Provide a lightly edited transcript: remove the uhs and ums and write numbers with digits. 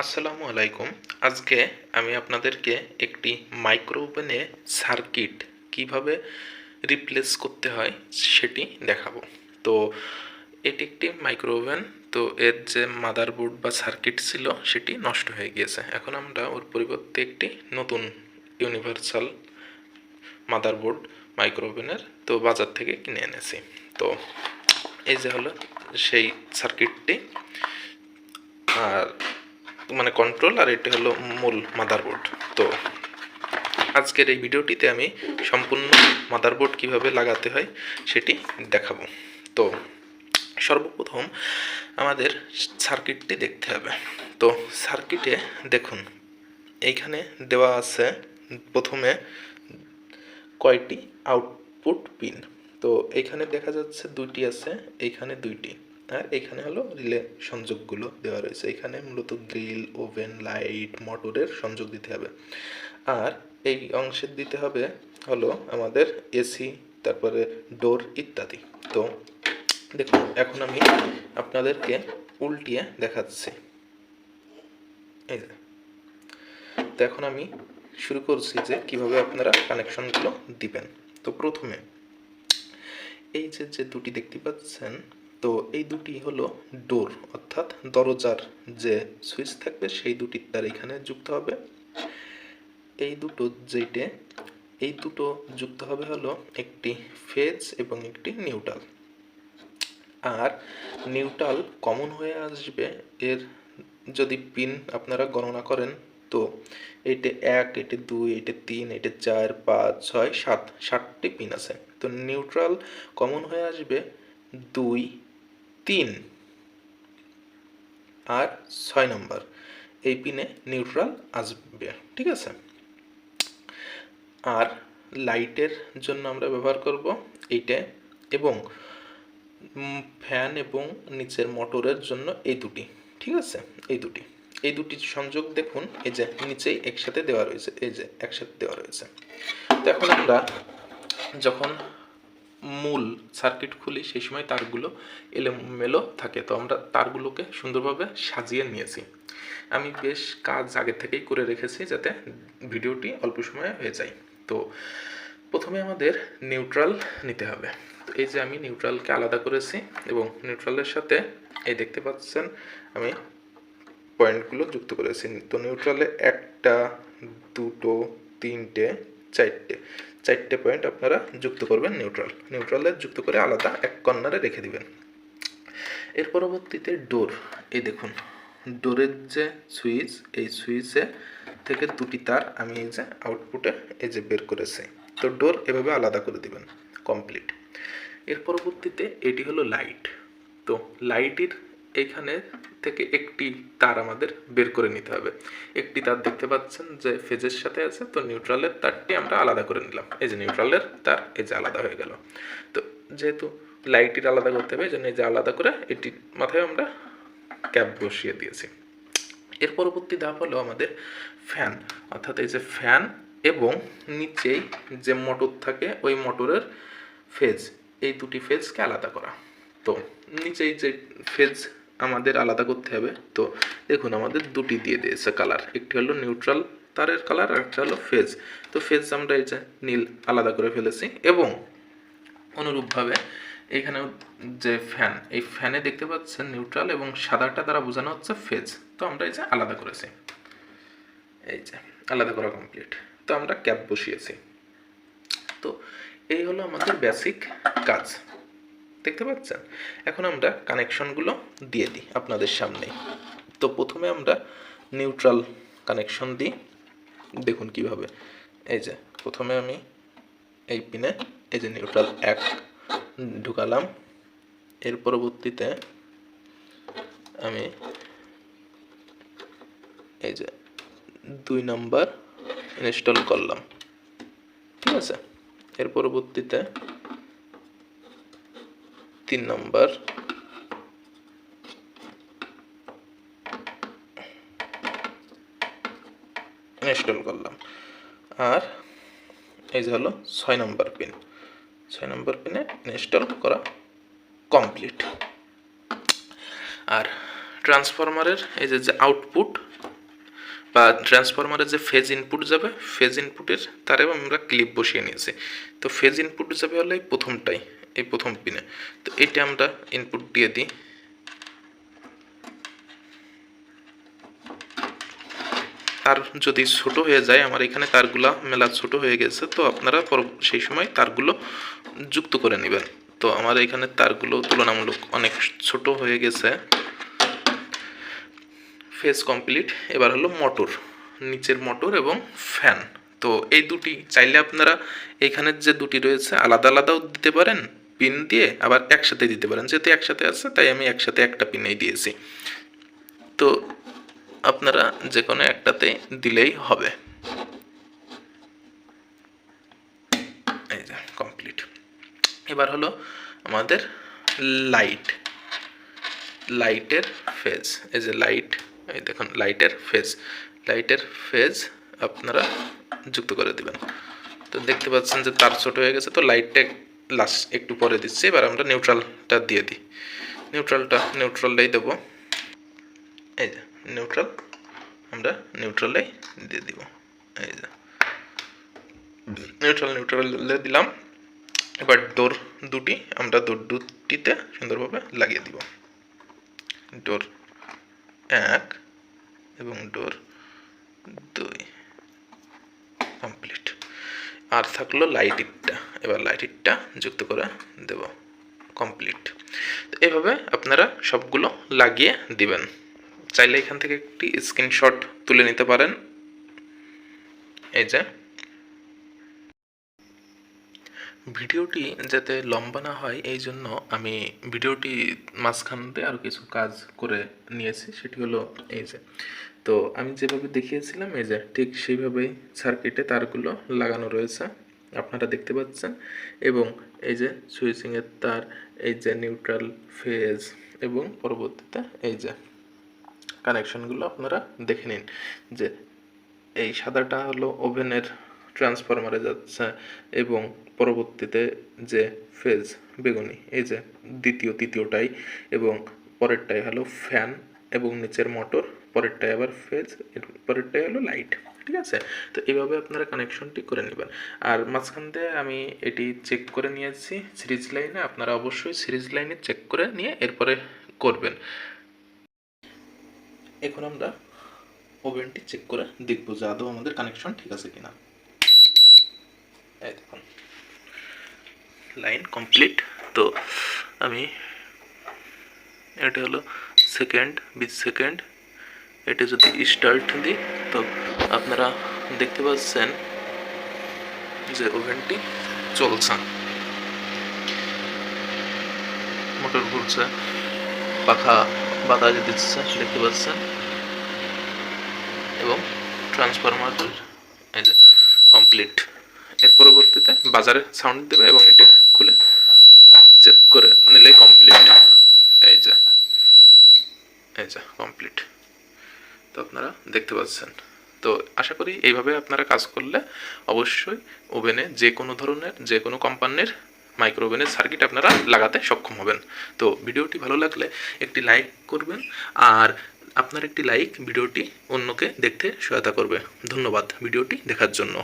আসসালামু আলাইকুম। আজকে আমি আপনাদেরকে একটি মাইক্রো ওভেনে সার্কিট কিভাবে রিপ্লেস করতে হয় সেটি দেখাবো। তো এটি একটি মাইক্রো ওভেন। তো এর যে মাদারবোর্ড বা সার্কিট ছিল সেটি নষ্ট হয়ে গিয়েছে। এখন আমরা ওর পরিবর্তে একটি নতুন ইউনিভার্সাল মাদারবোর্ড মাইক্রো ওভেনের তো বাজার থেকে কিনে এনেছি। তো এই যে হলো সেই সার্কিটটি, আর মানে কন্ট্রোল, আর এটা হলো মূল মাদারবোর্ড। তো আজকের এই ভিডিওটিতে আমি সম্পূর্ণ মাদারবোর্ড কিভাবে লাগাতে হয় সেটি দেখাবো। তো সর্বপ্রথম আমাদের সার্কিটটি দেখতে হবে। তো সার্কিটে দেখুন এইখানে দেওয়া আছে প্রথমে কয়টি আউটপুট পিন। তো এইখানে দেখা যাচ্ছে দুইটি আছে, এইখানে দুইটি, আর এখানে হলো রিলে সংযোগগুলো দেওয়া রয়েছে। এখানে মূলত গ্রিল, ওভেন, লাইট, মোটরের সংযোগ দিতে হবে। আর এই অংশের দিতে হবে হলো আমাদের এসি, তারপরে ডোর ইত্যাদি। তো দেখুন এখন আমি আপনাদেরকে উল্টিয়ে দেখাচ্ছি। এই যে, তো এখন আমি শুরু করছি যে কিভাবে আপনারা কানেকশনগুলো দিবেন। তো প্রথমে এই যে দুটি দেখতে পাচ্ছেন, তো এই দুটি হলো ডোর অর্থাৎ দরজার যে সুইচ থাকবে সেই দুটি তার এখানে যুক্ত হবে। এই দুটো যুক্ত হবে হলো একটি ফেজ এবং একটি নিউট্রাল। আর নিউট্রাল কমন হয়ে আসবে এর যদি পিন আপনারা গণনা করেন, তো এইটে 1, এইটে 2, এইটে 3, এইটে 4, 5, 6, 7, 7টি পিন আছে। তো নিউট্রাল কমন হয়ে আসবে 2, 3 আর 6 নম্বর এই পিনে নিউট্রাল আসবে, ঠিক আছে। আর লাইটের জন্য আমরা ব্যবহার করব এইটা, এবং ফ্যান এবং নিচের মোটরের জন্য এই দুটি, ঠিক আছে। এই দুটি সংযোগ দেখুন এই যে নিচেই একসাথে দেওয়া রয়েছে, এই যে একসাথে দেওয়া রয়েছে। তো এখন আমরা যখন মূল সার্কিট খুলি সেই সময় তারগুলো এলোমেলো থাকে, তো আমরা তারগুলোকে সুন্দরভাবে সাজিয়ে নিয়েছি। আমি বেশ কাজ আগে থেকেই করে রেখেছি যাতে ভিডিওটি অল্প সময়ে হয়ে যায়। তো প্রথমে আমাদের নিউট্রাল নিতে হবে। তো এই যে আমি নিউট্রালকে আলাদা করেছি এবং নিউট্রালের সাথে এই দেখতে পাচ্ছেন আমি পয়েন্টগুলো যুক্ত করেছি। তো নিউট্রালে 1টা 2টো 3টে 4টে পয়েন্ট আপনারা যুক্ত করবেন। নিউট্রালে যুক্ত করে আলাদা এক কর্নারে রেখে দিবেন। এর পরবর্তীতে ডোর, এই দেখুন ডোরের যে সুইচ, এই সুইচে থেকে দুটি তার আমি এই যে আউটপুটে এই যে বের করেছি। তো ডোর এভাবে আলাদা করে দিবেন, কমপ্লিট। এর পরবর্তীতে এটি হলো লাইট। তো লাইটের এখানে থেকে একটি তার আমাদের বের করে নিতে হবে। একটি তার দেখতে পাচ্ছেন যে ফেজের সাথে আছে, তো নিউট্রালের তারটি আমরা আলাদা করে নিলাম। এই যে নিউট্রালের তার এই যে আলাদা হয়ে গেল। তো যেহেতু লাইটের আলাদা করতে হবে এই জন্য এই যে আলাদা করে এটির মাথায় আমরা ক্যাপ বসিয়ে দিয়েছি। এর পরবর্তী ধাপ হলো আমাদের ফ্যান, অর্থাৎ এই যে ফ্যান এবং নিচেই যে মোটর থাকে ওই মোটরের ফেজ, এই দুটি ফেজকে আলাদা করা। তো নিচেই যে ফেজ আমাদের আলাদা করতে হবে। তো দেখুন আমাদের দুটি দিয়ে দিয়েছে কালার, একটি হলো নিউট্রাল তারের কালার আর একটা হলো ফেজ। তো ফেজ আমরা এই যে নীল আলাদা করে ফেলেছি, এবং অনুরূপভাবে এখানেও যে ফ্যান, এই ফ্যানে দেখতে পাচ্ছেন নিউট্রাল এবং সাদাটা দ্বারা বোঝানো হচ্ছে ফেজ। তো আমরা এই যে আলাদা করেছি, এই যে আলাদা করা কমপ্লিট। তো আমরা ক্যাপ বসিয়েছি। তো এই হলো আমাদের বেসিক কাজ, দেখতে পাচ্ছেন। এখন আমরা কানেকশনগুলো দিয়ে দিই আপনাদের সামনে। তো প্রথমে আমরা নিউট্রাল কানেকশন দিই, দেখুন কিভাবে। এই যে প্রথমে আমি এই পিনে এই যে নিউট্রাল 1 ঢুকালাম। এর পরবর্তীতে আমি এই যে 2 নম্বর ইনস্টল করলাম, ঠিক আছে। এর পরবর্তীতে 3 নম্বর ইনস্টল করলাম। আর এই যে হলো 6 নম্বর পিন, 6 নম্বর পিনে ইনস্টল করা কমপ্লিট। আর ট্রান্সফরমারের এই যে আউটপুট, বা ট্রান্সফরমারে যে ফেজ ইনপুট যাবে, ফেজ ইনপুটের তারেও আমরা ক্লিপ বসিয়ে নিয়েছি। তো ফেজ ইনপুট যাবে হলো এই প্রথমটাই, এই প্রথম পিনে। তো এটা আমরা ইনপুট দিয়ে দিই। তার যদি ছোট হয়ে যায়, আমার এখানে তারগুলো মেলা ছোট হয়ে গেছে, তো আপনারা সেই সময় তারগুলো যুক্ত করে নেবেন। তো আমার এখানে তারগুলো তুলনামূলক অনেক ছোট হয়ে গেছে। Phase complete. এবার হলো মোটর, নিচের মোটর এবং ফ্যান। তো এই দুটি চাইলে আপনারা এইখানের যে দুটি রয়েছে আলাদা আলাদাও দিতে পারেন পিন দিয়ে, আবার একসাথে দিতে পারেন। যেহেতু একসাথে আছে তাই আমি একসাথে একটা পিনেই দিয়েছি। তো আপনারা যে কোনো একটাতে দিলেই হবে। এই যে কমপ্লিট। এবার হলো আমাদের লাইটের ফেজ। এই যে লাইট, এই দেখুন লাইটের ফেজ আপনারা যুক্ত করে দিবেন। তো দেখতে পাচ্ছেন যে তার ছোট হয়ে গেছে, তো লাইটটা লাস্ট একটু পরে দিচ্ছি। এবার আমরা নিউট্রালটা দিয়ে দিই। নিউট্রালটাই দেবো। এই যে আমরা নিউট্রালেই দিয়ে দিব। এই যে নিউট্রালে দিলাম। এবার ডোর দুটি আমরা দুটিতে সুন্দরভাবে লাগিয়ে দিব। ডোর 1 এবং ডোর 2 কমপ্লিট। আর থাকলো লাইটিংটা। এবার লাইটিংটা যুক্ত করে দেব। কমপ্লিট। তো এইভাবে আপনারা সবগুলো লাগিয়ে দিবেন। চাইলে এখান থেকে একটি স্ক্রিনশট তুলে নিতে পারেন। এই যে ভিডিওটি যাতে লম্বা না হয় এই জন্য আমি ভিডিওটি মাঝখানতে আরও কিছু কাজ করে নিয়েছি। সেটি হলো এই যে, তো আমি যেভাবে দেখিয়েছিলাম এই যে ঠিক সেইভাবেই সার্কিটে তারগুলো লাগানো রয়েছে, আপনারা দেখতে পাচ্ছেন। এবং এই যে সুইচিংয়ের তার, এই যে নিউট্রাল, ফেজ এবং পরবর্তীতে এই যে কানেকশনগুলো আপনারা দেখে নিন। যে এই সাদাটা হলো ওভেনের ট্রান্সফরমারে যাচ্ছে এবং পরবর্তীতে যে ফেজ বেগুনি, এই যে তৃতীয়টাই, এবং পরেরটাই হলো ফ্যান এবং নিচের মোটর, পরেরটাই আবার ফেজ, পরেরটাই হলো লাইট। ঠিক আছে? তো এইভাবে আপনারা কানেকশনটি করে নেবেন। আর মাঝখান দিয়ে আমি এটি চেক করে নিয়েছি সিরিজ লাইনে। আপনারা অবশ্যই সিরিজ লাইনে চেক করে নিয়ে এরপরে করবেন। এখন আমরা ওভেনটি চেক করে দেখব যে আদৌ আমাদের কানেকশন ঠিক আছে কিনা। এই দেখুন লাইন কমপ্লিট। তো আমি এটা হলো সেকেন্ড, 20 সেকেন্ড। এটা যদি স্টার্ট দিই তো আপনারা দেখতে পাচ্ছেন যে ওভেনটি চলছে, মোটর ঘুরছে, পাখা বাতাস দিচ্ছে দেখতে পাচ্ছেন, এবং ট্রান্সফরমার এই যে কমপ্লিট। এর পরবর্তীতে বাজারে সাউন্ড দেবে এবং এটি খুলে চেক করে নিলেই কমপ্লিট। এই যে কমপ্লিট। তো আপনারা দেখতে পাচ্ছেন। তো আশা করি এইভাবে আপনারা কাজ করলে অবশ্যই ওভেনে যে কোনো ধরনের, যে কোনো কোম্পানির মাইক্রো ওভেনের সার্কিট আপনারা লাগাতে সক্ষম হবেন। তো ভিডিওটি ভালো লাগলে একটি লাইক করবেন, আর আপনার একটি লাইক ভিডিওটি অন্যকে দেখতে সহায়তা করবে। ধন্যবাদ ভিডিওটি দেখার জন্য।